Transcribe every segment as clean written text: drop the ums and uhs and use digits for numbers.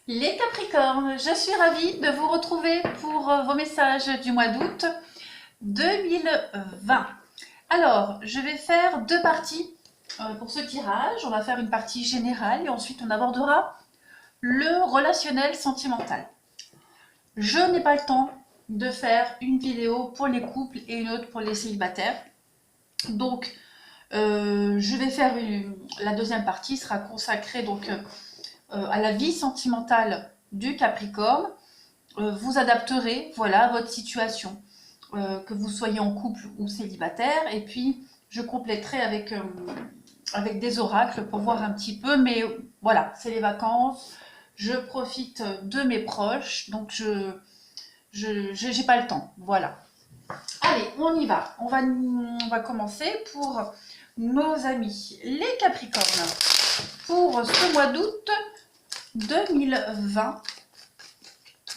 Les Capricornes, je suis ravie de vous retrouver pour vos messages du mois d'août 2020. Alors, je vais faire deux parties pour ce tirage. On va faire une partie générale et ensuite on abordera le relationnel sentimental. Je n'ai pas le temps de faire une vidéo pour les couples et une autre pour les célibataires. Donc, je vais faire la deuxième partie sera consacrée donc à la vie sentimentale du Capricorne. Vous adapterez voilà, à votre situation, que vous soyez en couple ou célibataire. Et puis, je compléterai avec des oracles pour voir un petit peu. Mais voilà, c'est les vacances. Je profite de mes proches. Donc, je n'ai pas le temps. Voilà. Allez, on y va. On va commencer pour nos amis les Capricornes. Pour ce mois d'août 2020,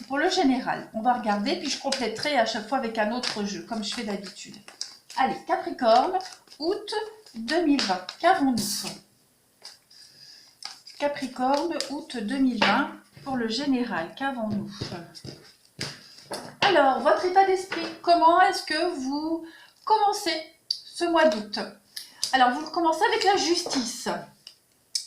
pour le général, on va regarder, puis je compléterai à chaque fois avec un autre jeu, comme je fais d'habitude. Allez, Capricorne, août 2020, qu'avons-nous? Capricorne, août 2020, pour le général, qu'avons-nous? Alors, votre état d'esprit, comment est-ce que vous commencez ce mois d'août? Alors, vous commencez avec la justice.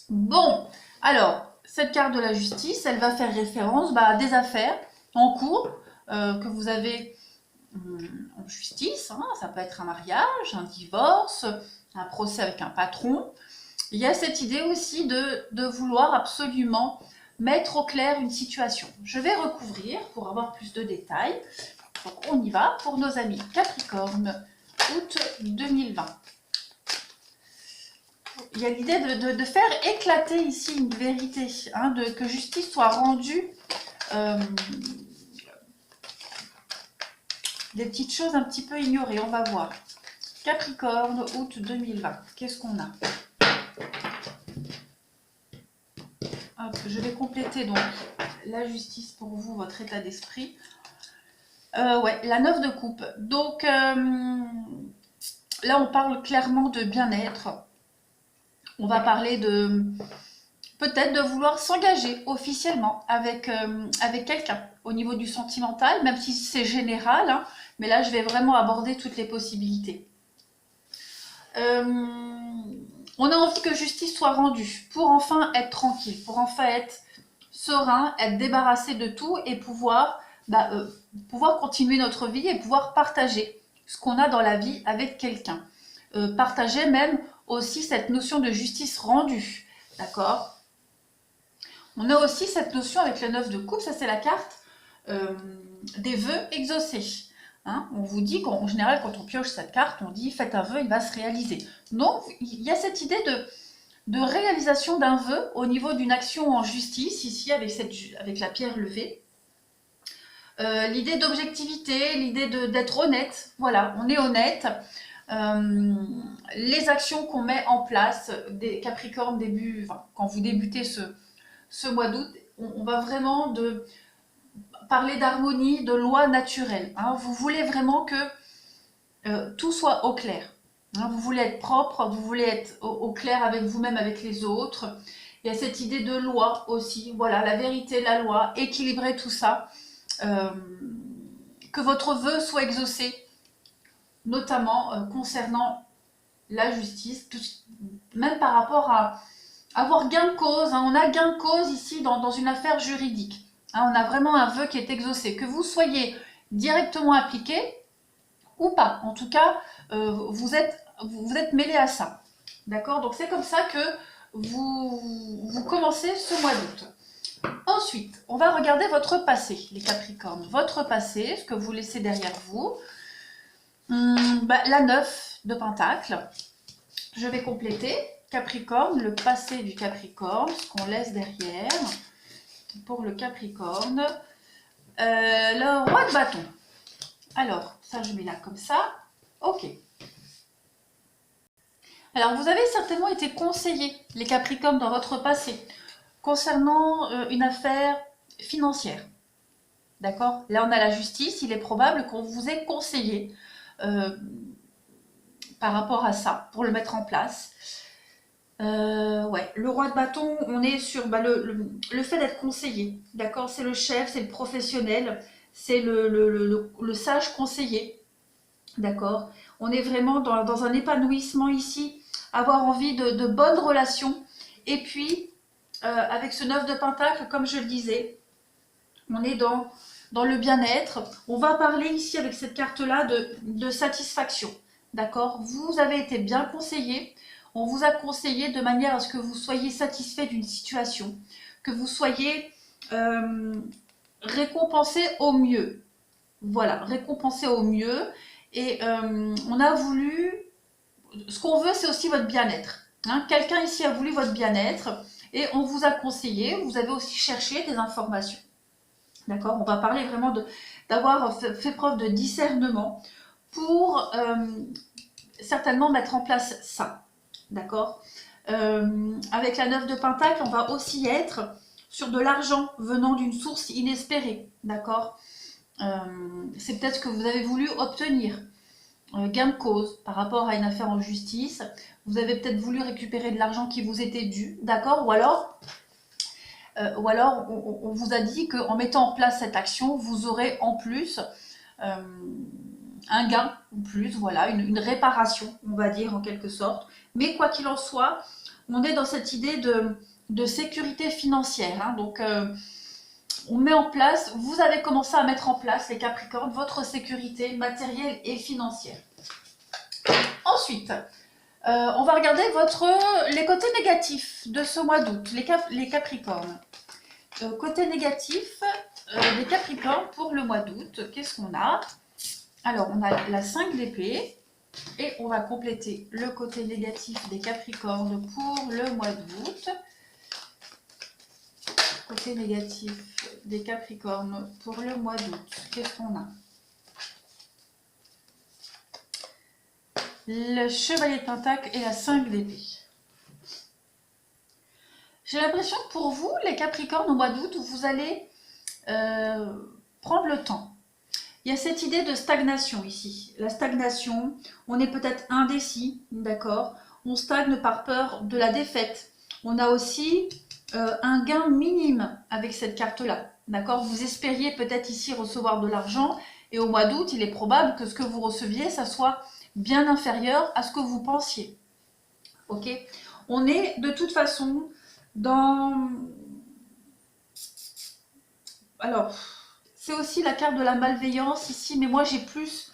Bon, alors, cette carte de la justice, elle va faire référence à des affaires en cours que vous avez en justice. Hein, ça peut être un mariage, un divorce, un procès avec un patron. Il y a cette idée aussi de vouloir absolument mettre au clair une situation. Je vais recouvrir pour avoir plus de détails. Donc, on y va pour nos amis Capricorne, août 2020. Il y a l'idée de faire éclater ici une vérité, hein, que justice soit rendue. Des petites choses un petit peu ignorées, on va voir. Capricorne, août 2020, qu'est-ce qu'on a? Hop, je vais compléter donc la justice pour vous, votre état d'esprit. Ouais, la 9 de coupe. Donc là, on parle clairement de bien-être. On va parler de peut-être de vouloir s'engager officiellement avec quelqu'un au niveau du sentimental, même si c'est général, hein, mais là je vais vraiment aborder toutes les possibilités. On a envie que justice soit rendue pour enfin être tranquille, pour enfin être serein, être débarrassé de tout et pouvoir continuer notre vie et pouvoir partager ce qu'on a dans la vie avec quelqu'un. Partager même aussi cette notion de justice rendue, d'accord? On a aussi cette notion avec le 9 de coupe, ça c'est la carte des vœux exaucés. Hein, on vous dit qu'en général, quand on pioche cette carte, on dit faites un vœu, il va se réaliser. Non, il y a cette idée de réalisation d'un vœu au niveau d'une action en justice, ici avec la pierre levée. L'idée d'objectivité, l'idée d'être honnête, voilà, on est honnête. Les actions qu'on met en place, des Capricornes quand vous débutez ce mois d'août, on va vraiment parler d'harmonie, de loi naturelle. Hein. Vous voulez vraiment que tout soit au clair. Hein. Vous voulez être propre, vous voulez être au clair avec vous-même, avec les autres. Il y a cette idée de loi aussi. Voilà, la vérité, la loi, équilibrer tout ça. Que votre vœu soit exaucé, notamment concernant la justice, même par rapport à avoir gain de cause. Hein. On a gain de cause ici dans une affaire juridique. Hein, on a vraiment un vœu qui est exaucé. Que vous soyez directement appliqué ou pas. En tout cas, vous êtes mêlé à ça. D'accord? Donc c'est comme ça que vous commencez ce mois d'août. Ensuite, on va regarder votre passé, les Capricornes. Votre passé, ce que vous laissez derrière vous. La 9 de Pentacle. Je vais compléter. Capricorne, le passé du Capricorne, ce qu'on laisse derrière. Pour le Capricorne. Le roi de bâton. Alors, ça je mets là comme ça. Ok. Alors, vous avez certainement été conseillé, les Capricornes, dans votre passé, concernant une affaire financière. D'accord? Là, on a la justice. Il est probable qu'on vous ait conseillé par rapport à ça, pour le mettre en place. Ouais, le roi de bâton, on est sur le fait d'être conseiller, d'accord? C'est le chef, c'est le professionnel, c'est le sage conseiller, d'accord? On est vraiment dans un épanouissement ici, avoir envie de bonnes relations. Et puis, avec ce 9 de pentacle, comme je le disais, on est dans le bien-être. On va parler ici avec cette carte-là de satisfaction, d'accord? Vous avez été bien conseillé. On vous a conseillé de manière à ce que vous soyez satisfait d'une situation, que vous soyez euh, récompensé au mieux. Voilà, récompensé au mieux. Et on a voulu... Ce qu'on veut, c'est aussi votre bien-être. Hein. Quelqu'un ici a voulu votre bien-être et on vous a conseillé, vous avez aussi cherché des informations. D'accord? On va parler vraiment d'avoir fait preuve de discernement pour certainement mettre en place ça. D'accord? Avec la 9 de Pentacle, on va aussi être sur de l'argent venant d'une source inespérée. D'accord? C'est peut-être ce que vous avez voulu obtenir. Gain de cause par rapport à une affaire en justice. Vous avez peut-être voulu récupérer de l'argent qui vous était dû. D'accord? Ou alors on vous a dit qu'en mettant en place cette action, vous aurez en plus un gain en plus, voilà, une réparation, on va dire en quelque sorte. Mais quoi qu'il en soit, on est dans cette idée de sécurité financière. Hein. Donc, on met en place, vous avez commencé à mettre en place, les Capricornes, votre sécurité matérielle et financière. Ensuite, on va regarder les côtés négatifs de ce mois d'août, les Capricornes. Côté négatif des Capricornes pour le mois d'août, qu'est-ce qu'on a? Alors, on a la 5 d'épée et on va compléter le côté négatif des Capricornes pour le mois d'août. Côté négatif des Capricornes pour le mois d'août, qu'est-ce qu'on a? Le chevalier de Pentacle et la 5 d'épée. J'ai l'impression que pour vous, les Capricornes, au mois d'août, vous allez prendre le temps. Il y a cette idée de stagnation ici. La stagnation, on est peut-être indécis, d'accord? On stagne par peur de la défaite. On a aussi un gain minime avec cette carte-là, d'accord? Vous espériez peut-être ici recevoir de l'argent et au mois d'août, il est probable que ce que vous receviez, ça soit bien inférieur à ce que vous pensiez. Ok? On est de toute façon dans... Alors, c'est aussi la carte de la malveillance ici, mais moi j'ai plus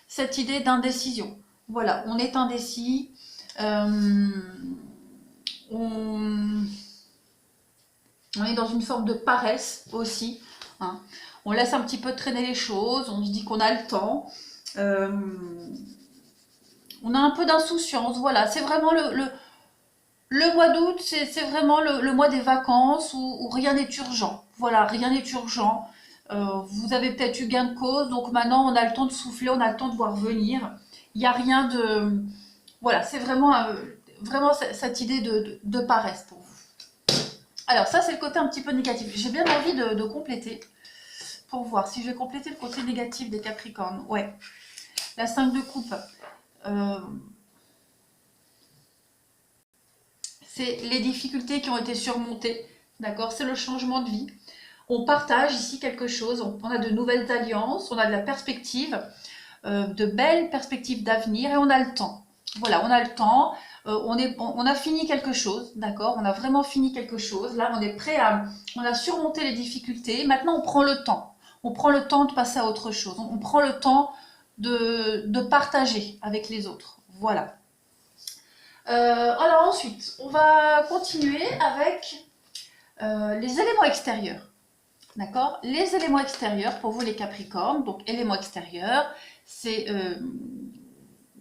cette idée d'indécision. Voilà, on est indécis, on est dans une forme de paresse aussi. Hein. On laisse un petit peu traîner les choses, on se dit qu'on a le temps. On a un peu d'insouciance, voilà, c'est vraiment le mois d'août, c'est vraiment le mois des vacances où rien n'est urgent. Voilà, rien n'est urgent. Vous avez peut-être eu gain de cause, donc maintenant on a le temps de souffler, on a le temps de voir venir. Il n'y a rien de... Voilà, c'est vraiment cette idée de paresse pour vous. Alors ça, c'est le côté un petit peu négatif. J'ai bien envie de compléter pour voir si je vais compléter le côté négatif des Capricornes. Ouais, la 5 de coupe. C'est les difficultés qui ont été surmontées, d'accord? C'est le changement de vie. On partage ici quelque chose, on a de nouvelles alliances, on a de la perspective, de belles perspectives d'avenir et on a le temps. Voilà, on a le temps, on a fini quelque chose, d'accord? On a vraiment fini quelque chose. Là, on est prêt on a surmonté les difficultés. Maintenant, on prend le temps. On prend le temps de passer à autre chose. On prend le temps de partager avec les autres. Voilà. Alors ensuite, on va continuer avec les éléments extérieurs. D'accord? Les éléments extérieurs, pour vous les Capricornes, donc éléments extérieurs, c'est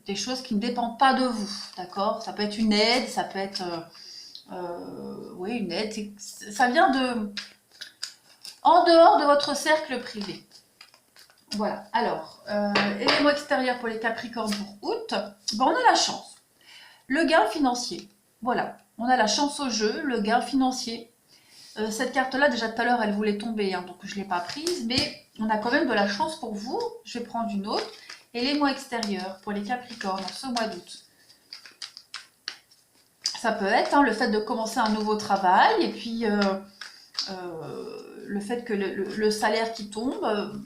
des choses qui ne dépendent pas de vous. D'accord? Ça peut être une aide, ça peut être... oui, une aide. Ça vient en dehors de votre cercle privé. Voilà. Alors, éléments extérieurs pour les Capricornes pour août, ben, on a la chance. Le gain financier. Voilà. On a la chance au jeu, le gain financier. Cette carte-là, déjà tout à l'heure, elle voulait tomber, hein, donc je ne l'ai pas prise, mais on a quand même de la chance pour vous. Je vais prendre une autre. Éléments extérieurs pour les Capricornes en ce mois d'août. Ça peut être le fait de commencer un nouveau travail et puis le fait que le salaire qui tombe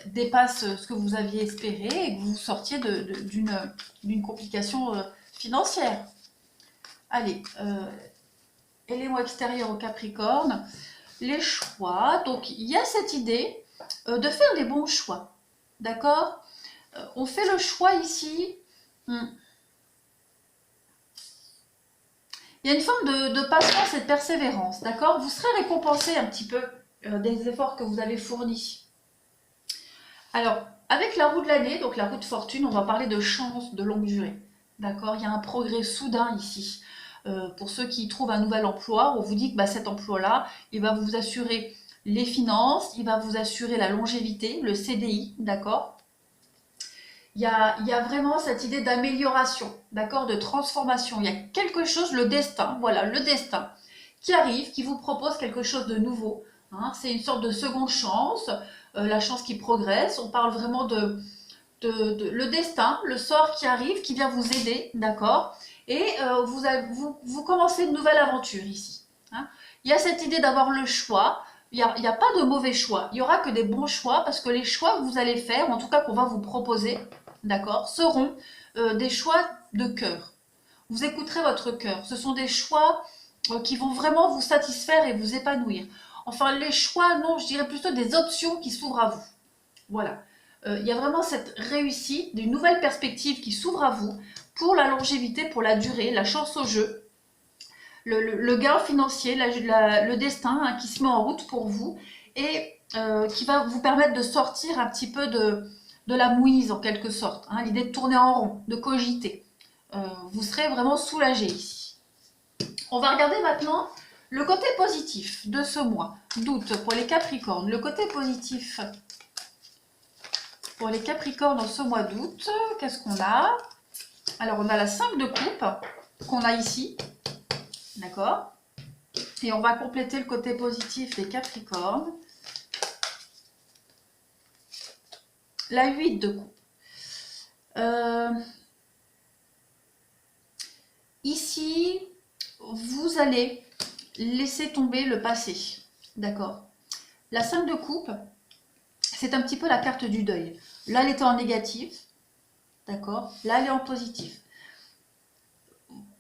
dépasse ce que vous aviez espéré et que vous sortiez d'une complication financière. Allez, élément extérieur au Capricorne, les choix. Donc, il y a cette idée de faire des bons choix. D'accord? On fait le choix ici. Il y a une forme de patience et de persévérance. D'accord? Vous serez récompensé un petit peu des efforts que vous avez fournis. Alors, avec la roue de l'année, donc la roue de fortune, on va parler de chance de longue durée. D'accord? Il y a un progrès soudain ici. Pour ceux qui trouvent un nouvel emploi, on vous dit que cet emploi-là, il va vous assurer les finances, il va vous assurer la longévité, le CDI, d'accord? Il y a vraiment cette idée d'amélioration, d'accord? De transformation. Il y a quelque chose, le destin, voilà, le destin qui arrive, qui vous propose quelque chose de nouveau. C'est une sorte de seconde chance, la chance qui progresse. On parle vraiment de le destin, le sort qui arrive, qui vient vous aider, d'accord? Et vous commencez une nouvelle aventure ici. Il y a cette idée d'avoir le choix. Il n'y a pas de mauvais choix. Il n'y aura que des bons choix parce que les choix que vous allez faire, en tout cas qu'on va vous proposer, d'accord, seront des choix de cœur. Vous écouterez votre cœur. Ce sont des choix qui vont vraiment vous satisfaire et vous épanouir. Enfin, les choix, non, je dirais plutôt des options qui s'ouvrent à vous. Voilà. Il y a vraiment cette réussite, d'une nouvelle perspective qui s'ouvre à vous pour la longévité, pour la durée, la chance au jeu, le gain financier, le destin qui se met en route pour vous et qui va vous permettre de sortir un petit peu de la mouise en quelque sorte. L'idée de tourner en rond, de cogiter. Vous serez vraiment soulagé ici. On va regarder maintenant le côté positif de ce mois d'août pour les Capricornes. Le côté positif pour les Capricornes en ce mois d'août, qu'est-ce qu'on a? Alors, on a la 5 de coupe qu'on a ici. D'accord? Et on va compléter le côté positif des Capricornes. La 8 de coupe. Ici, vous allez laisser tomber le passé. D'accord? La 5 de coupe, c'est un petit peu la carte du deuil. Là, elle était en négatif. D'accord? Là, elle est en positif.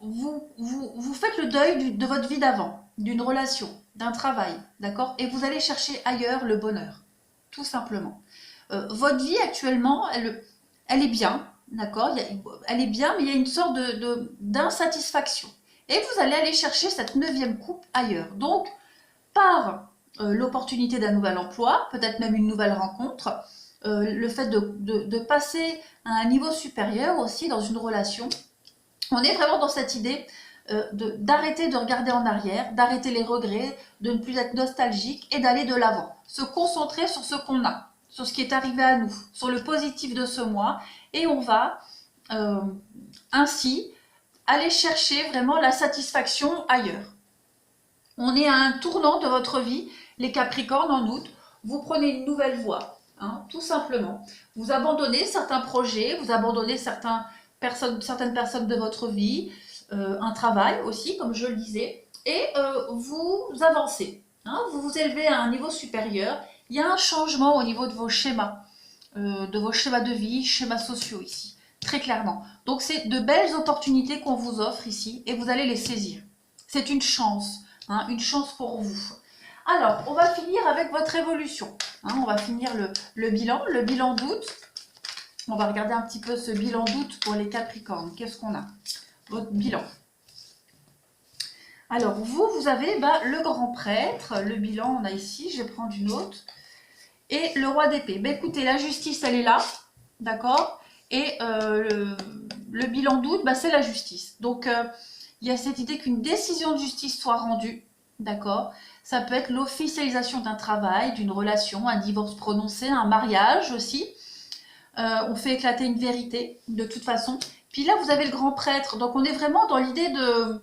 Vous faites le deuil de votre vie d'avant, d'une relation, d'un travail, d'accord? Et vous allez chercher ailleurs le bonheur, tout simplement. Votre vie actuellement, elle est bien, d'accord? Elle est bien, mais il y a une sorte d'insatisfaction. Et vous allez aller chercher cette 9e coupe ailleurs. Donc, par l'opportunité d'un nouvel emploi, peut-être même une nouvelle rencontre, le fait de passer à un niveau supérieur aussi dans une relation, on est vraiment dans cette idée d'arrêter de regarder en arrière, d'arrêter les regrets, de ne plus être nostalgique et d'aller de l'avant. Se concentrer sur ce qu'on a, sur ce qui est arrivé à nous, sur le positif de ce mois. Et on va ainsi aller chercher vraiment la satisfaction ailleurs. On est à un tournant de votre vie, les Capricornes en août. Vous prenez une nouvelle voie, tout simplement. Vous abandonnez certains projets, vous abandonnez certaines personnes de votre vie, un travail aussi, comme je le disais, et vous avancez. Vous vous élevez à un niveau supérieur. Il y a un changement au niveau de vos schémas de vie, schémas sociaux ici, très clairement. Donc c'est de belles opportunités qu'on vous offre ici et vous allez les saisir. C'est une chance pour vous. Alors, on va finir avec votre évolution. On va finir le bilan d'août. On va regarder un petit peu ce bilan d'août pour les Capricornes. Qu'est-ce qu'on a? Votre bilan. Alors, vous avez le grand prêtre. Le bilan, on a ici. Je vais prendre une autre. Et le roi d'épée. Écoutez, la justice, elle est là. D'accord? Et le bilan d'août, c'est la justice. Donc, il y a cette idée qu'une décision de justice soit rendue. D'accord? Ça peut être l'officialisation d'un travail, d'une relation, un divorce prononcé, un mariage aussi. On fait éclater une vérité, de toute façon. Puis là, vous avez le grand prêtre. Donc, on est vraiment dans l'idée de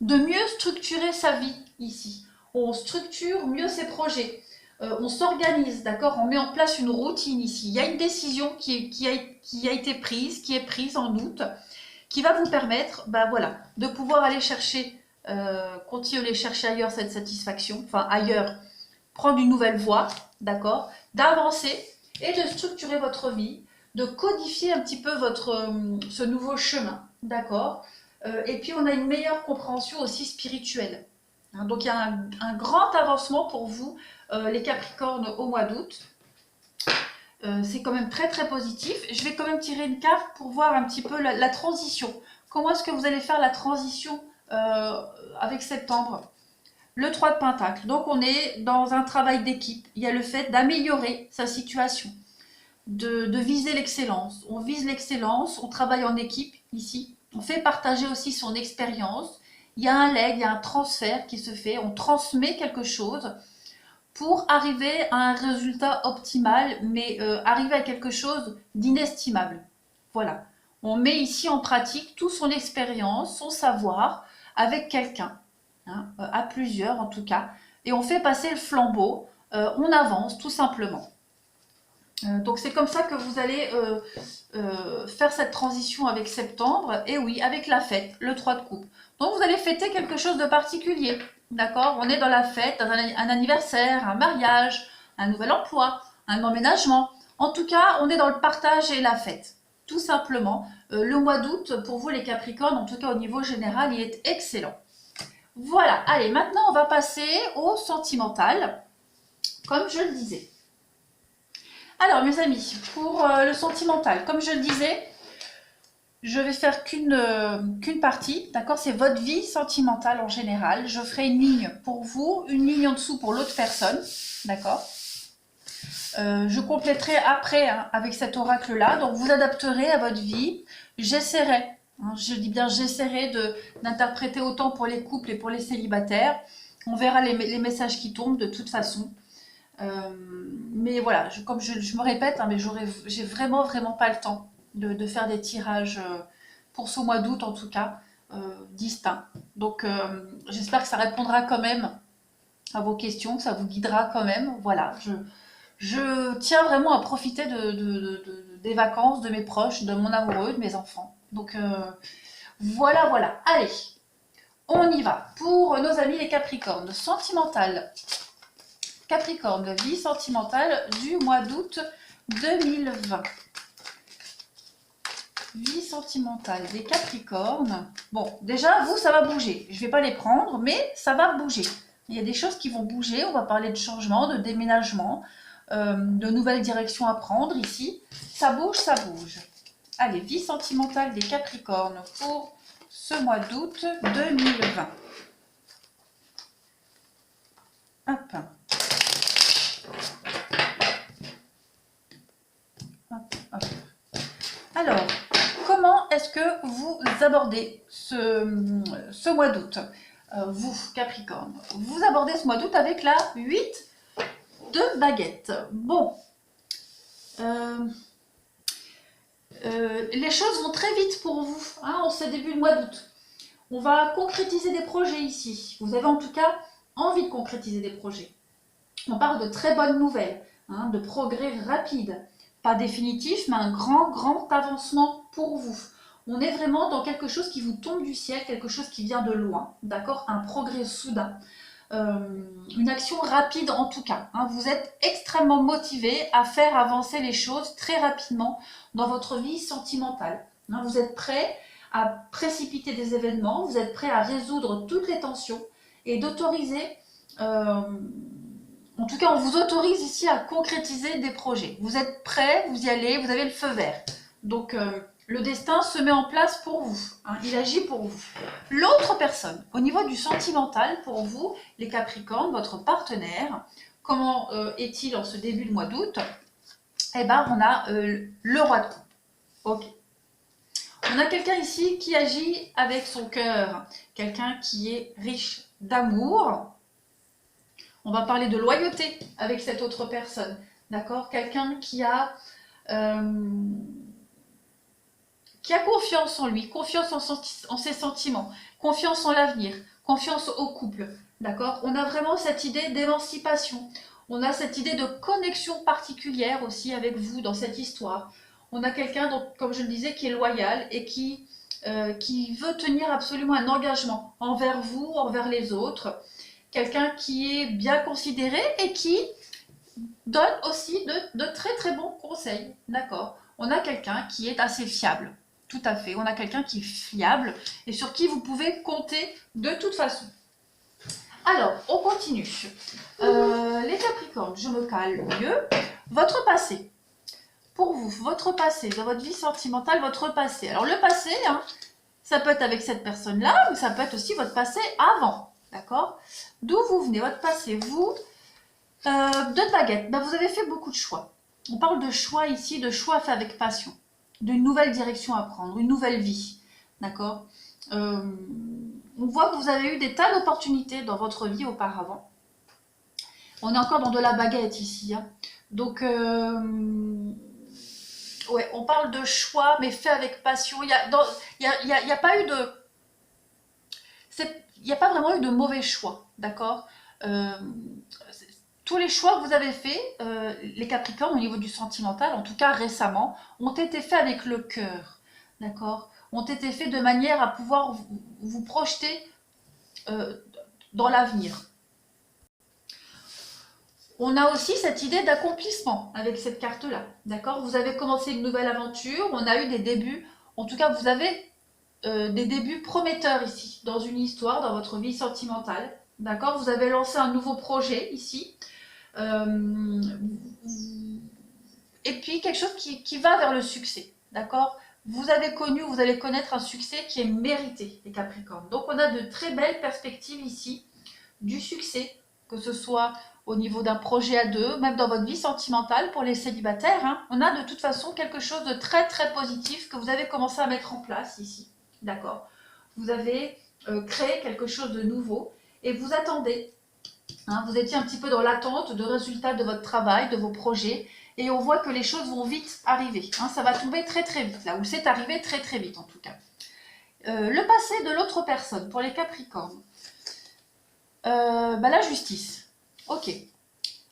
mieux structurer sa vie, ici. On structure mieux ses projets. on s'organise, d'accord? On met en place une routine ici. Il y a une décision qui a été prise, qui est prise en août, qui va vous permettre, ben voilà, de pouvoir aller chercher, continuer chercher ailleurs cette satisfaction, enfin ailleurs, prendre une nouvelle voie, d'accord? D'avancer et de structurer votre vie, de codifier un petit peu ce nouveau chemin, d'accord? Et puis on a une meilleure compréhension aussi spirituelle. Hein, donc il y a un grand avancement pour vous, les Capricornes, au mois d'août. C'est quand même très très positif. Je vais quand même tirer une carte pour voir un petit peu la transition. Comment est-ce que vous allez faire la transition avec septembre? Le 3 de Pentacle. Donc on est dans un travail d'équipe. Il y a le fait d'améliorer sa situation, de viser l'excellence. On vise l'excellence, on travaille en équipe ici. On fait partager aussi son expérience. Il y a un legs, il y a un transfert qui se fait. On transmet quelque chose pour arriver à un résultat optimal, mais arriver à quelque chose d'inestimable. Voilà. On met ici en pratique toute son expérience, son savoir avec quelqu'un, hein, à plusieurs en tout cas, et on fait passer le flambeau, on avance tout simplement. Donc c'est comme ça que vous allez faire cette transition avec septembre, et oui, avec la fête, le 3 de coupe. Donc vous allez fêter quelque chose de particulier, d'accord? On est dans la fête, dans un anniversaire, un mariage, un nouvel emploi, un emménagement. En tout cas, on est dans le partage et la fête, tout simplement. Le mois d'août, pour vous les Capricornes, en tout cas au niveau général, il est excellent. Voilà, allez, maintenant on va passer au sentimental, comme je le disais. Alors mes amis, pour le sentimental, comme je le disais, je vais faire qu'une partie, d'accord? C'est votre vie sentimentale en général. Je ferai une ligne pour vous, une ligne en dessous pour l'autre personne, d'accord? Je compléterai après, hein, avec cet oracle-là, donc vous adapterez à votre vie. J'essaierai, hein, je dis bien j'essaierai d'interpréter autant pour les couples et pour les célibataires. On verra les messages qui tombent de toute façon. Mais voilà, comme je me répète, hein, mais j'ai vraiment pas le temps de faire des tirages pour ce mois d'août en tout cas, distincts. Donc j'espère que ça répondra quand même à vos questions, que ça vous guidera quand même. Voilà, je tiens vraiment à profiter des vacances, de mes proches, de mon amoureux, de mes enfants. Donc voilà. Allez, on y va. Pour nos amis les Capricornes, sentimental. Capricorne, vie sentimentale du mois d'août 2020. Vie sentimentale des Capricornes. Bon, déjà, vous, ça va bouger. Je ne vais pas les prendre, mais ça va bouger. Il y a des choses qui vont bouger. On va parler de changement, de déménagement, de nouvelles directions à prendre ici. Ça bouge, ça bouge. Allez, vie sentimentale des Capricornes pour ce mois d'août 2020. Hop. Alors, comment est-ce que vous abordez ce mois d'août? Vous, Capricorne, vous abordez ce mois d'août avec la 8 de baguette. Bon, les choses vont très vite pour vous, hein, en ce début de mois d'août. On va concrétiser des projets ici. Vous avez en tout cas envie de concrétiser des projets. On parle de très bonnes nouvelles, hein, de progrès rapides. Pas définitif, mais un grand avancement pour vous. On est vraiment dans quelque chose qui vous tombe du ciel, quelque chose qui vient de loin, d'accord? Un progrès soudain, une action rapide en tout cas. Hein. Vous êtes extrêmement motivé à faire avancer les choses très rapidement dans votre vie sentimentale. Hein. Vous êtes prêt à précipiter des événements, vous êtes prêt à résoudre toutes les tensions et d'autoriser... en tout cas, on vous autorise ici à concrétiser des projets. Vous êtes prêts, vous y allez, vous avez le feu vert. Donc, le destin se met en place pour vous. Hein, il agit pour vous. L'autre personne, au niveau du sentimental, pour vous, les Capricornes, votre partenaire, comment est-il en ce début de mois d'août? Eh bien, on a le roi de coupe. Ok. On a quelqu'un ici qui agit avec son cœur. Quelqu'un qui est riche d'amour. On va parler de loyauté avec cette autre personne, d'accord? Quelqu'un qui a confiance en lui, confiance en ses sentiments, confiance en l'avenir, confiance au couple, d'accord? On a vraiment cette idée d'émancipation. On a cette idée de connexion particulière aussi avec vous dans cette histoire. On a quelqu'un, comme je le disais, qui est loyal et qui veut tenir absolument un engagement envers vous, envers les autres. Quelqu'un qui est bien considéré et qui donne aussi de très très bons conseils. D'accord. On a quelqu'un qui est assez fiable. Tout à fait. On a quelqu'un qui est fiable et sur qui vous pouvez compter de toute façon. Alors, on continue. Les Capricornes, je me calme mieux. Votre passé. Pour vous, votre passé, dans votre vie sentimentale, votre passé. Alors, le passé, hein, ça peut être avec cette personne-là, mais ça peut être aussi votre passé avant. D'accord? D'où vous venez, votre passé. Vous, de baguette, ben, vous avez fait beaucoup de choix. On parle de choix ici, de choix fait avec passion. D'une nouvelle direction à prendre, une nouvelle vie. D'accord? On voit que vous avez eu des tas d'opportunités dans votre vie auparavant. On est encore dans de la baguette ici. Hein. Donc, ouais, on parle de choix, mais fait avec passion. Il n'y a pas eu de... Il n'y a pas vraiment eu de mauvais choix, d'accord. Tous les choix que vous avez faits, les Capricornes, au niveau du sentimental, en tout cas récemment, ont été faits avec le cœur, d'accord, ont été faits de manière à pouvoir vous projeter dans l'avenir. On a aussi cette idée d'accomplissement avec cette carte-là, d'accord. Vous avez commencé une nouvelle aventure, on a eu des débuts, en tout cas vous avez des débuts prometteurs ici, dans une histoire, dans votre vie sentimentale, d'accord. Vous avez lancé un nouveau projet ici, et puis quelque chose qui va vers le succès, d'accord. Vous avez connu, vous allez connaître un succès qui est mérité, les Capricornes. Donc on a de très belles perspectives ici, du succès, que ce soit au niveau d'un projet à deux, même dans votre vie sentimentale pour les célibataires. Hein, on a de toute façon quelque chose de très très positif que vous avez commencé à mettre en place ici, d'accord. Vous avez créé quelque chose de nouveau et vous attendez. Hein, vous étiez un petit peu dans l'attente de résultats de votre travail, de vos projets, et on voit que les choses vont vite arriver. Hein, ça va tomber très très vite, là où c'est arrivé très très vite en tout cas. Le passé de l'autre personne, pour les Capricornes. La justice. Ok.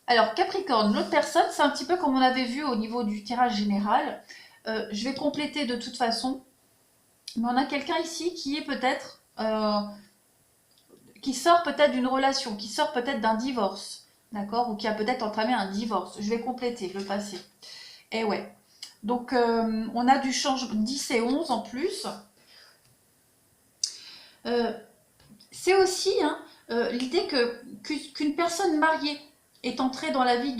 Alors, Capricorne, l'autre personne, c'est un petit peu comme on avait vu au niveau du tirage général. Je vais compléter de toute façon. Mais on a quelqu'un ici qui est peut-être... qui sort peut-être d'une relation, qui sort peut-être d'un divorce, d'accord, ou qui a peut-être entamé un divorce. Je vais compléter le passé. Et ouais. Donc, on a du changement 10 et 11 en plus. C'est aussi l'idée qu'une personne mariée est entrée dans la vie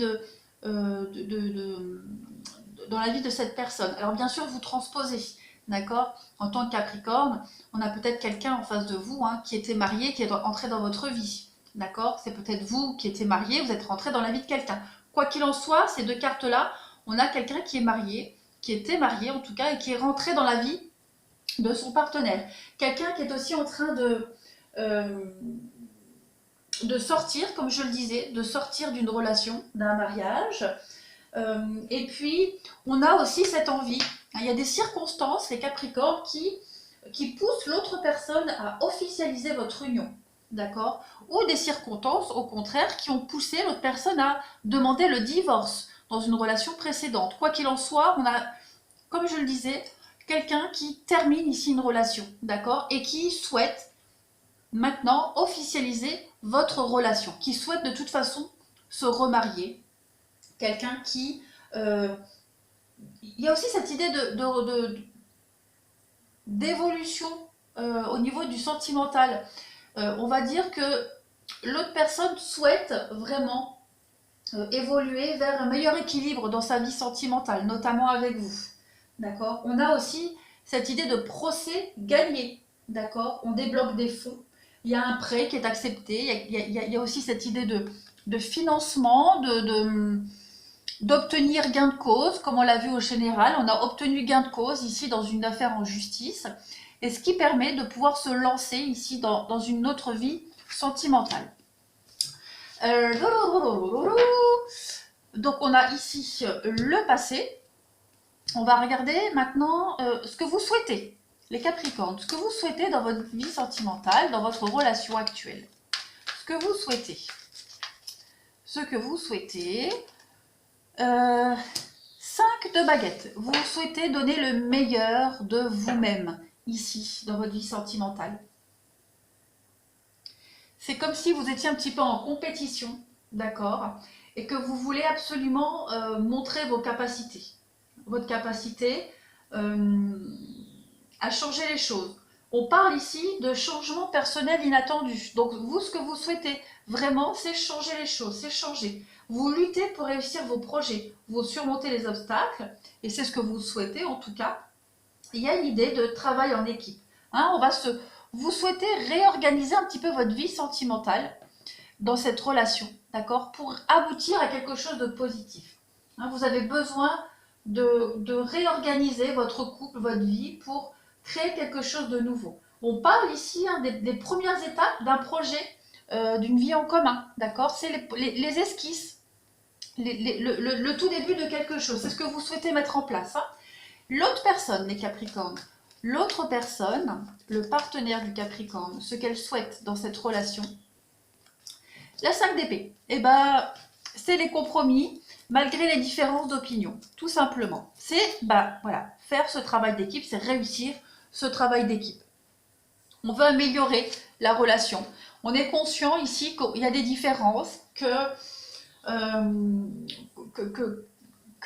dans la vie de cette personne. Alors, bien sûr, vous transposez. D'accord. En tant que Capricorne, on a peut-être quelqu'un en face de vous qui était marié, qui est entré dans votre vie. D'accord. C'est peut-être vous qui étiez marié, vous êtes rentré dans la vie de quelqu'un. Quoi qu'il en soit, ces deux cartes-là, on a quelqu'un qui est marié, qui était marié en tout cas, et qui est rentré dans la vie de son partenaire. Quelqu'un qui est aussi en train de sortir, comme je le disais, de sortir d'une relation, d'un mariage. Et puis, on a aussi cette envie. Il y a des circonstances, les Capricornes, qui poussent l'autre personne à officialiser votre union. D'accord. Ou des circonstances, au contraire, qui ont poussé l'autre personne à demander le divorce dans une relation précédente. Quoi qu'il en soit, on a, comme je le disais, quelqu'un qui termine ici une relation, d'accord, et qui souhaite maintenant officialiser votre relation, qui souhaite de toute façon se remarier. Quelqu'un qui... il y a aussi cette idée d'évolution au niveau du sentimental. On va dire que l'autre personne souhaite vraiment évoluer vers un meilleur équilibre dans sa vie sentimentale, notamment avec vous. D'accord. On a aussi cette idée de procès gagné. D'accord. On débloque des fonds. Il y a un prêt qui est accepté. Il y a aussi cette idée de financement, d'obtenir gain de cause, comme on l'a vu au général. On a obtenu gain de cause ici dans une affaire en justice. Et ce qui permet de pouvoir se lancer ici dans une autre vie sentimentale. Donc on a ici le passé. On va regarder maintenant ce que vous souhaitez, les Capricornes, ce que vous souhaitez dans votre vie sentimentale, dans votre relation actuelle. Ce que vous souhaitez. ce que vous souhaitez. 5 de baguettes. Vous souhaitez donner le meilleur de vous-même, ici, dans votre vie sentimentale. C'est comme si vous étiez un petit peu en compétition, d'accord? Et que vous voulez absolument montrer vos capacités. Votre capacité à changer les choses. On parle ici de changement personnel inattendu. Donc vous, ce que vous souhaitez vraiment, c'est changer les choses, c'est changer. Vous luttez pour réussir vos projets, vous surmontez les obstacles, et c'est ce que vous souhaitez en tout cas. Il y a une idée de travail en équipe. Hein, vous souhaitez réorganiser un petit peu votre vie sentimentale dans cette relation, d'accord, pour aboutir à quelque chose de positif. Hein, vous avez besoin de réorganiser votre couple, votre vie, pour créer quelque chose de nouveau. On parle ici des premières étapes d'un projet, d'une vie en commun, d'accord? C'est les esquisses, le tout début de quelque chose. C'est ce que vous souhaitez mettre en place. Hein. L'autre personne, les Capricornes, l'autre personne, le partenaire du Capricorne, ce qu'elle souhaite dans cette relation, la 5 d'épée, eh ben, c'est les compromis, malgré les différences d'opinion, tout simplement. C'est voilà, faire ce travail d'équipe, c'est réussir ce travail d'équipe. On veut améliorer la relation. On est conscient ici qu'il y a des différences, que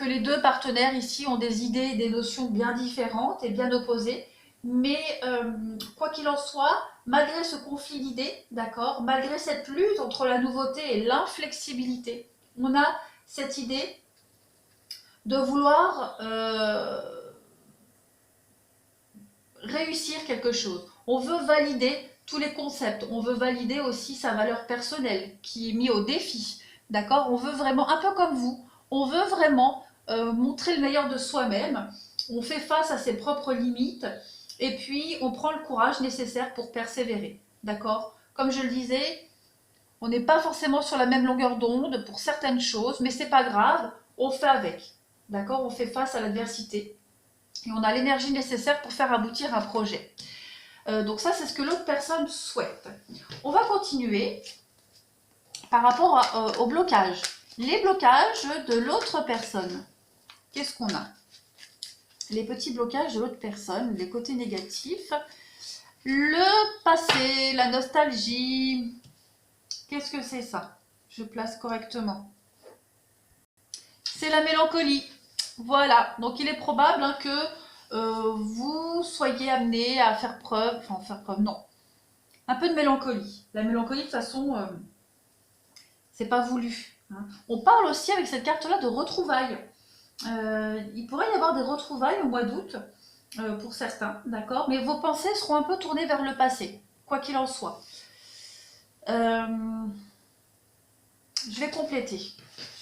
les deux partenaires ici ont des idées et des notions bien différentes et bien opposées. Mais quoi qu'il en soit, malgré ce conflit d'idées, d'accord, malgré cette lutte entre la nouveauté et l'inflexibilité, on a cette idée de vouloir réussir quelque chose. On veut valider tous les concepts, on veut valider aussi sa valeur personnelle qui est mise au défi, d'accord. On veut vraiment, un peu comme vous, on veut vraiment montrer le meilleur de soi-même, on fait face à ses propres limites et puis on prend le courage nécessaire pour persévérer, d'accord. Comme je le disais, on n'est pas forcément sur la même longueur d'onde pour certaines choses, mais c'est pas grave, on fait avec, d'accord. On fait face à l'adversité et on a l'énergie nécessaire pour faire aboutir un projet. Donc ça, c'est ce que l'autre personne souhaite. On va continuer par rapport au blocage. Les blocages de l'autre personne. Qu'est-ce qu'on a? Les petits blocages de l'autre personne, les côtés négatifs. Le passé, la nostalgie. Qu'est-ce que c'est ça? Je place correctement. C'est la mélancolie. Voilà, donc il est probable que vous soyez amené à faire preuve, non, un peu de mélancolie. La mélancolie, de toute façon, c'est pas voulu. Hein. On parle aussi avec cette carte-là de retrouvailles. Il pourrait y avoir des retrouvailles au mois d'août, pour certains, d'accord, mais vos pensées seront un peu tournées vers le passé, quoi qu'il en soit. Je vais compléter.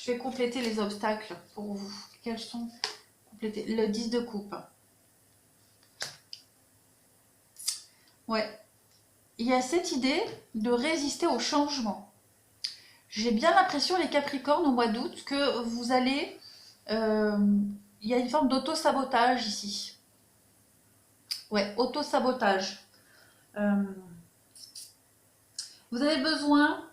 Je vais compléter les obstacles pour vous. Quels sont? Compléter. Le 10 de coupe. Ouais. Il y a cette idée de résister au changement. J'ai bien l'impression, les Capricornes, au mois d'août, que vous allez... il y a une forme d'auto-sabotage ici. Ouais, auto-sabotage. Vous avez besoin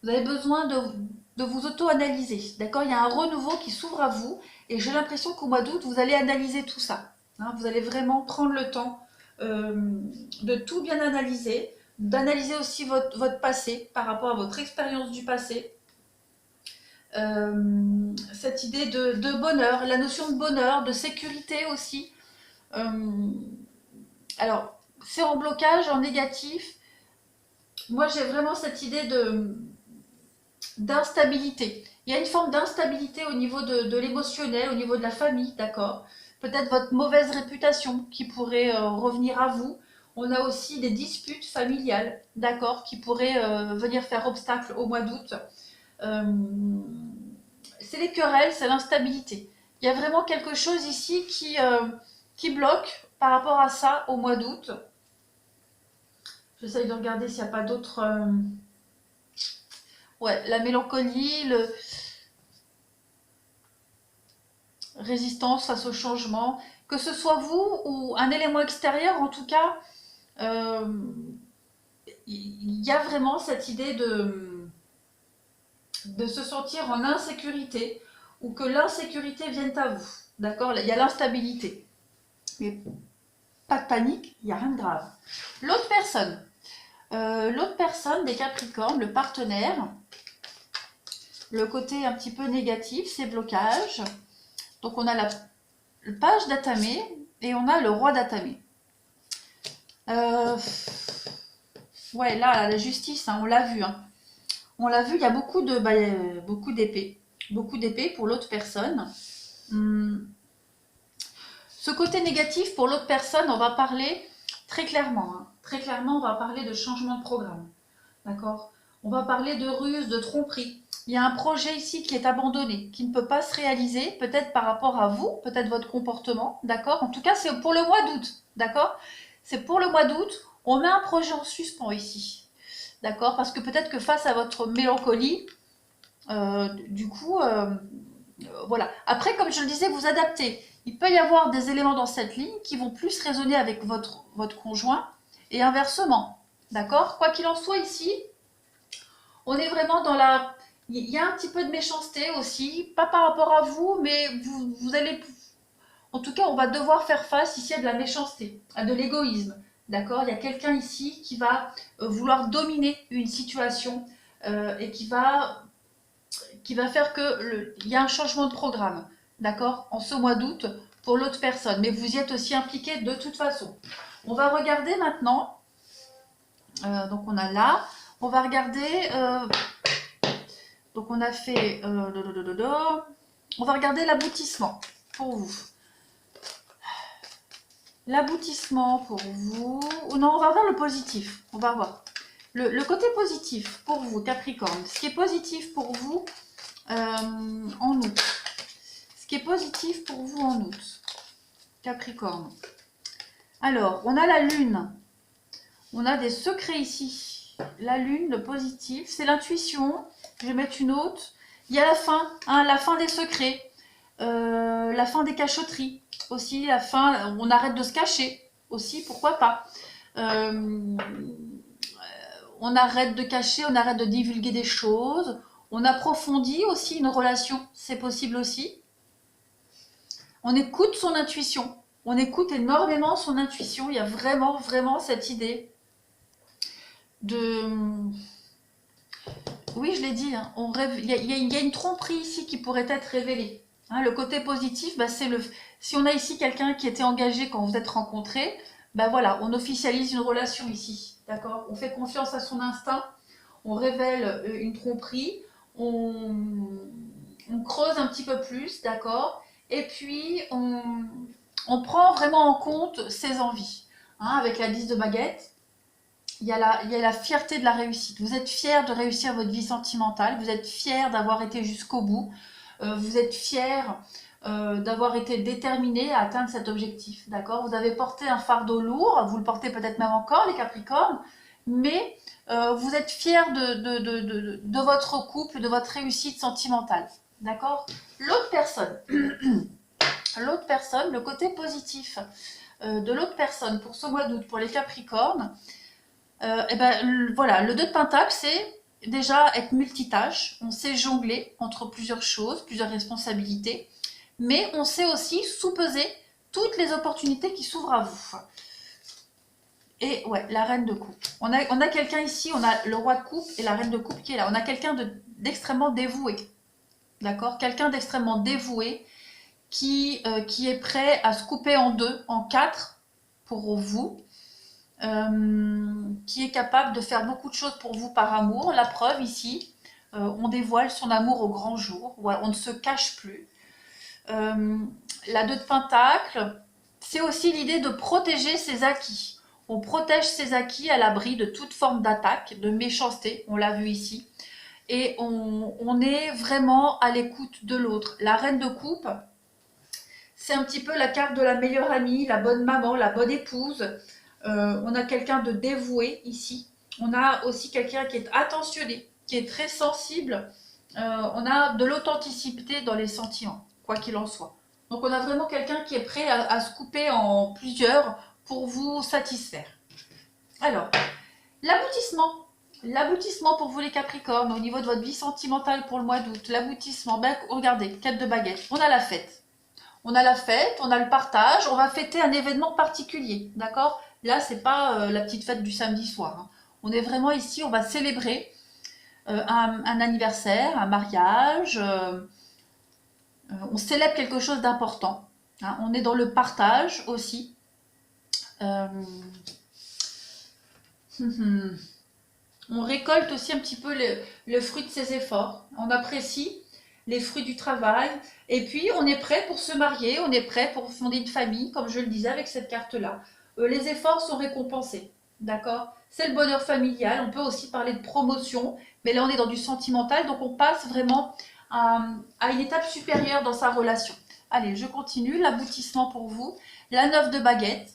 de vous auto-analyser. D'accord? Il y a un renouveau qui s'ouvre à vous. Et j'ai l'impression qu'au mois d'août, vous allez analyser tout ça. Hein, vous allez vraiment prendre le temps de tout bien analyser. D'analyser aussi votre passé par rapport à votre expérience du passé. Cette idée de bonheur, la notion de bonheur, de sécurité aussi. Alors, c'est en blocage, en négatif. Moi, j'ai vraiment cette idée d'instabilité. Il y a une forme d'instabilité au niveau de l'émotionnel, au niveau de la famille, d'accord. Peut-être votre mauvaise réputation qui pourrait revenir à vous. On a aussi des disputes familiales, d'accord, qui pourraient venir faire obstacle au mois d'août. C'est les querelles, c'est l'instabilité. Il y a vraiment quelque chose ici qui bloque par rapport à ça au mois d'août. J'essaye de regarder s'il n'y a pas d'autres... Ouais, la mélancolie, résistance face au changement. Que ce soit vous ou un élément extérieur, en tout cas, il y a vraiment cette idée de se sentir en insécurité ou que l'insécurité vienne à vous. D'accord? Il y a l'instabilité. Mais pas de panique, il n'y a rien de grave. L'autre personne des Capricornes, le partenaire, le côté un petit peu négatif, c'est blocage. Donc on a la page d'Atamé et on a le roi d'Atamé. Ouais, là, la justice, hein, on l'a vu. Hein. On l'a vu, il y a beaucoup d'épées. Beaucoup d'épées pour l'autre personne. Ce côté négatif pour l'autre personne, on va parler très clairement. Hein. Très clairement, on va parler de changement de programme. D'accord? On va parler de ruse, de tromperie. Il y a un projet ici qui est abandonné, qui ne peut pas se réaliser, peut-être par rapport à vous, peut-être votre comportement, d'accord? En tout cas, c'est pour le mois d'août, d'accord? C'est pour le mois d'août, on met un projet en suspens ici, d'accord? Parce que peut-être que face à votre mélancolie, voilà. Après, comme je le disais, vous adaptez. Il peut y avoir des éléments dans cette ligne qui vont plus résonner avec votre conjoint et inversement, d'accord? Quoi qu'il en soit ici, on est vraiment dans la... Il y a un petit peu de méchanceté aussi, pas par rapport à vous, mais vous allez... En tout cas, on va devoir faire face ici à de la méchanceté, à de l'égoïsme. D'accord? Il y a quelqu'un ici qui va vouloir dominer une situation et qui va faire il y a un changement de programme. D'accord? En ce mois d'août pour l'autre personne. Mais vous y êtes aussi impliqué de toute façon. On va regarder maintenant. Donc on a là. On va regarder... donc on a fait... on va regarder l'aboutissement pour vous. L'aboutissement pour vous... Non, on va voir le positif. On va voir. Le côté positif pour vous, Capricorne. Ce qui est positif pour vous en août. Ce qui est positif pour vous en août, Capricorne. Alors, on a la lune. On a des secrets ici. La lune, le positif, c'est l'intuition. Je vais mettre une autre. Il y a la fin, hein, la fin des secrets, la fin des cachotteries aussi, la fin, on arrête de se cacher aussi, pourquoi pas. On arrête de cacher, on arrête de divulguer des choses, on approfondit aussi une relation, c'est possible aussi. On écoute son intuition, on écoute énormément son intuition, il y a vraiment, vraiment cette idée de... Oui, je l'ai dit, hein, il y a une tromperie ici qui pourrait être révélée. Hein, le côté positif, bah, c'est si on a ici quelqu'un qui était engagé quand vous êtes rencontrés, bah voilà, on officialise une relation ici, d'accord? On fait confiance à son instinct, on révèle une tromperie, on creuse un petit peu plus, d'accord? Et puis, on prend vraiment en compte ses envies. Hein, avec la 10 de baguette, il y a la fierté de la réussite. Vous êtes fier de réussir votre vie sentimentale, vous êtes fier d'avoir été jusqu'au bout, vous êtes fier d'avoir été déterminé à atteindre cet objectif, d'accord? Vous avez porté un fardeau lourd, vous le portez peut-être même encore, les Capricornes, mais vous êtes fier de votre couple, de votre réussite sentimentale, d'accord? L'autre personne, le côté positif de l'autre personne pour ce mois d'août, pour les Capricornes, et ben voilà, le 2 de Pentacle, c'est déjà être multitâche. On sait jongler entre plusieurs choses, plusieurs responsabilités, mais on sait aussi sous-peser toutes les opportunités qui s'ouvrent à vous. Et ouais, la reine de coupe. On a quelqu'un ici, on a le roi de coupe et la reine de coupe qui est là. On a quelqu'un d'extrêmement dévoué, d'accord? Quelqu'un d'extrêmement dévoué qui est prêt à se couper en deux, en quatre pour vous. Qui est capable de faire beaucoup de choses pour vous par amour. La preuve ici, on dévoile son amour au grand jour, ouais, on ne se cache plus. La 2 de Pentacle, c'est aussi l'idée de protéger ses acquis. On protège ses acquis à l'abri de toute forme d'attaque, de méchanceté, on l'a vu ici. Et on est vraiment à l'écoute de l'autre. La reine de coupe, c'est un petit peu la carte de la meilleure amie, la bonne maman, la bonne épouse. On a quelqu'un de dévoué ici. On a aussi quelqu'un qui est attentionné, qui est très sensible. On a de l'authenticité dans les sentiments, quoi qu'il en soit. Donc on a vraiment quelqu'un qui est prêt à se couper en plusieurs pour vous satisfaire. Alors, l'aboutissement. L'aboutissement pour vous les Capricornes, au niveau de votre vie sentimentale pour le mois d'août, l'aboutissement, ben, regardez, 4 de baguettes, on a la fête. On a la fête, on a le partage, on va fêter un événement particulier, d'accord? Là, c'est pas la petite fête du samedi soir, hein. On est vraiment ici, on va célébrer un anniversaire, un mariage, on célèbre quelque chose d'important, hein. On est dans le partage aussi. Euh, On récolte aussi un petit peu le fruit de ses efforts. On apprécie les fruits du travail. Et puis, on est prêt pour se marier, on est prêt pour fonder une famille, comme je le disais avec cette carte-là. Les efforts sont récompensés. D'accord? C'est le bonheur familial. On peut aussi parler de promotion. Mais là, on est dans du sentimental. Donc, on passe vraiment à une étape supérieure dans sa relation. Allez, je continue. L'aboutissement pour vous. La 9 de baguette.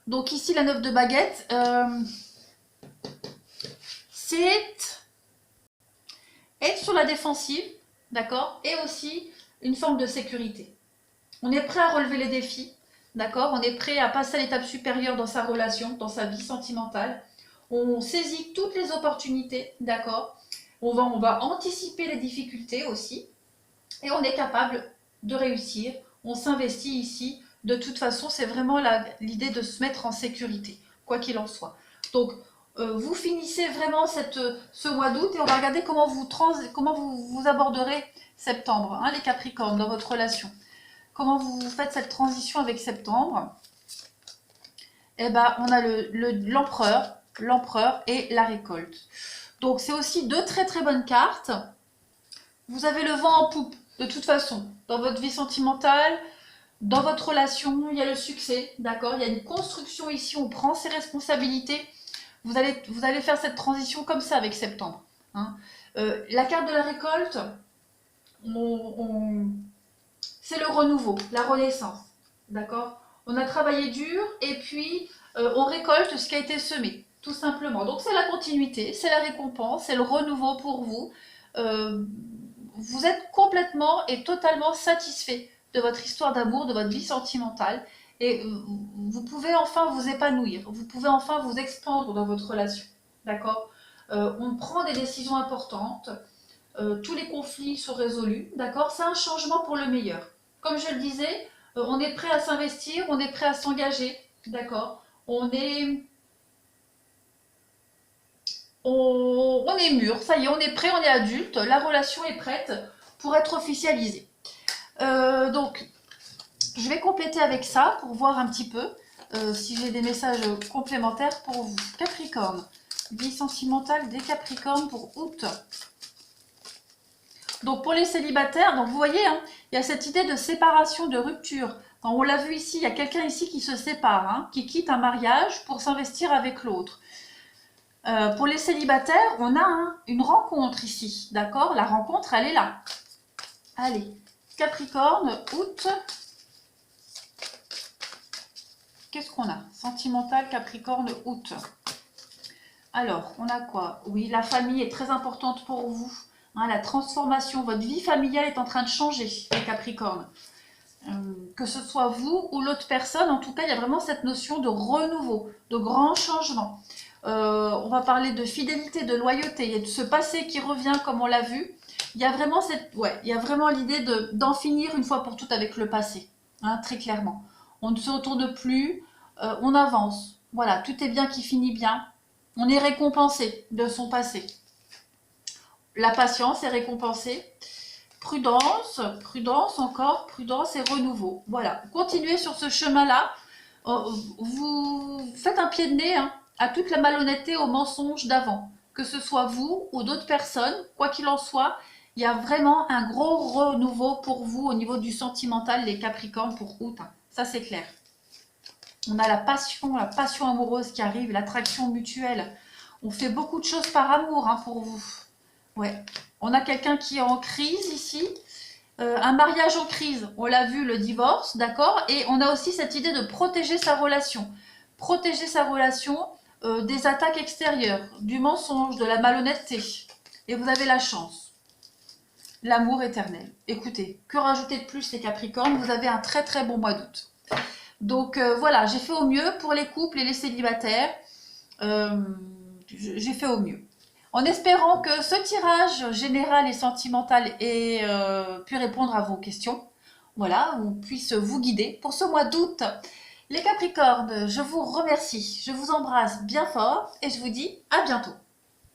Donc, ici, la 9 de baguette... c'est être sur la défensive, d'accord, et aussi une forme de sécurité. On est prêt à relever les défis, d'accord, on est prêt à passer à l'étape supérieure dans sa relation, dans sa vie sentimentale. On saisit toutes les opportunités, d'accord, on va anticiper les difficultés aussi, et on est capable de réussir. On s'investit ici. De toute façon, c'est vraiment l'idée de se mettre en sécurité, quoi qu'il en soit. Donc, vous finissez vraiment ce mois d'août et on va regarder comment vous aborderez septembre, hein, les Capricornes, dans votre relation. Comment vous faites cette transition avec septembre? Eh ben, on a l'empereur et la récolte. Donc, c'est aussi deux très très bonnes cartes. Vous avez le vent en poupe, de toute façon, dans votre vie sentimentale, dans votre relation, il y a le succès, d'accord? Il y a une construction ici, on prend ses responsabilités. Vous allez faire cette transition comme ça avec septembre, hein. La carte de la récolte, c'est le renouveau, la renaissance, d'accord? On a travaillé dur et puis on récolte ce qui a été semé, tout simplement. Donc c'est la continuité, c'est la récompense, c'est le renouveau pour vous. Vous êtes complètement et totalement satisfait de votre histoire d'amour, de votre vie sentimentale. Et vous pouvez enfin vous épanouir, vous pouvez enfin vous expandre dans votre relation, d'accord? On prend des décisions importantes, tous les conflits sont résolus, d'accord? C'est un changement pour le meilleur. Comme je le disais, on est prêt à s'investir, on est prêt à s'engager, d'accord? On est mûr, ça y est, on est prêt, on est adulte, la relation est prête pour être officialisée. Donc, je vais compléter avec ça pour voir un petit peu si j'ai des messages complémentaires pour vous. Capricorne, vie sentimentale des Capricornes pour août. Donc pour les célibataires, donc vous voyez, hein, il y a cette idée de séparation, de rupture. On l'a vu ici, il y a quelqu'un ici qui se sépare, hein, qui quitte un mariage pour s'investir avec l'autre. Pour les célibataires, on a une rencontre ici, d'accord? La rencontre, elle est là. Allez, Capricorne, août. Qu'est-ce qu'on a? Sentimental, Capricorne, août. Alors, on a quoi? Oui, la famille est très importante pour vous. Hein, la transformation, votre vie familiale est en train de changer, les Capricornes. Que ce soit vous ou l'autre personne, en tout cas, il y a vraiment cette notion de renouveau, de grand changement. On va parler de fidélité, de loyauté. Il y a ce passé qui revient, comme on l'a vu. Il y a vraiment l'idée d'en finir une fois pour toutes avec le passé, hein, très clairement. On ne se retourne plus, on avance. Voilà, tout est bien qui finit bien. On est récompensé de son passé. La patience est récompensée. Prudence encore, prudence et renouveau. Voilà, continuez sur ce chemin-là. Vous faites un pied de nez, hein, à toute la malhonnêteté, aux mensonges d'avant. Que ce soit vous ou d'autres personnes, quoi qu'il en soit, il y a vraiment un gros renouveau pour vous au niveau du sentimental, les Capricornes, pour août. Hein. Ça, c'est clair. On a la passion amoureuse qui arrive, l'attraction mutuelle. On fait beaucoup de choses par amour, hein, pour vous. Ouais. On a quelqu'un qui est en crise ici. Un mariage en crise, on l'a vu, le divorce, d'accord? Et on a aussi cette idée de protéger sa relation. Protéger sa relation des attaques extérieures, du mensonge, de la malhonnêteté. Et vous avez la chance. L'amour éternel. Écoutez, que rajouter de plus les Capricornes? Vous avez un très très bon mois d'août. Donc voilà, j'ai fait au mieux pour les couples et les célibataires. j'ai fait au mieux. En espérant que ce tirage général et sentimental ait pu répondre à vos questions. Voilà, ou puisse vous guider pour ce mois d'août. Les Capricornes, je vous remercie, je vous embrasse bien fort et je vous dis à bientôt.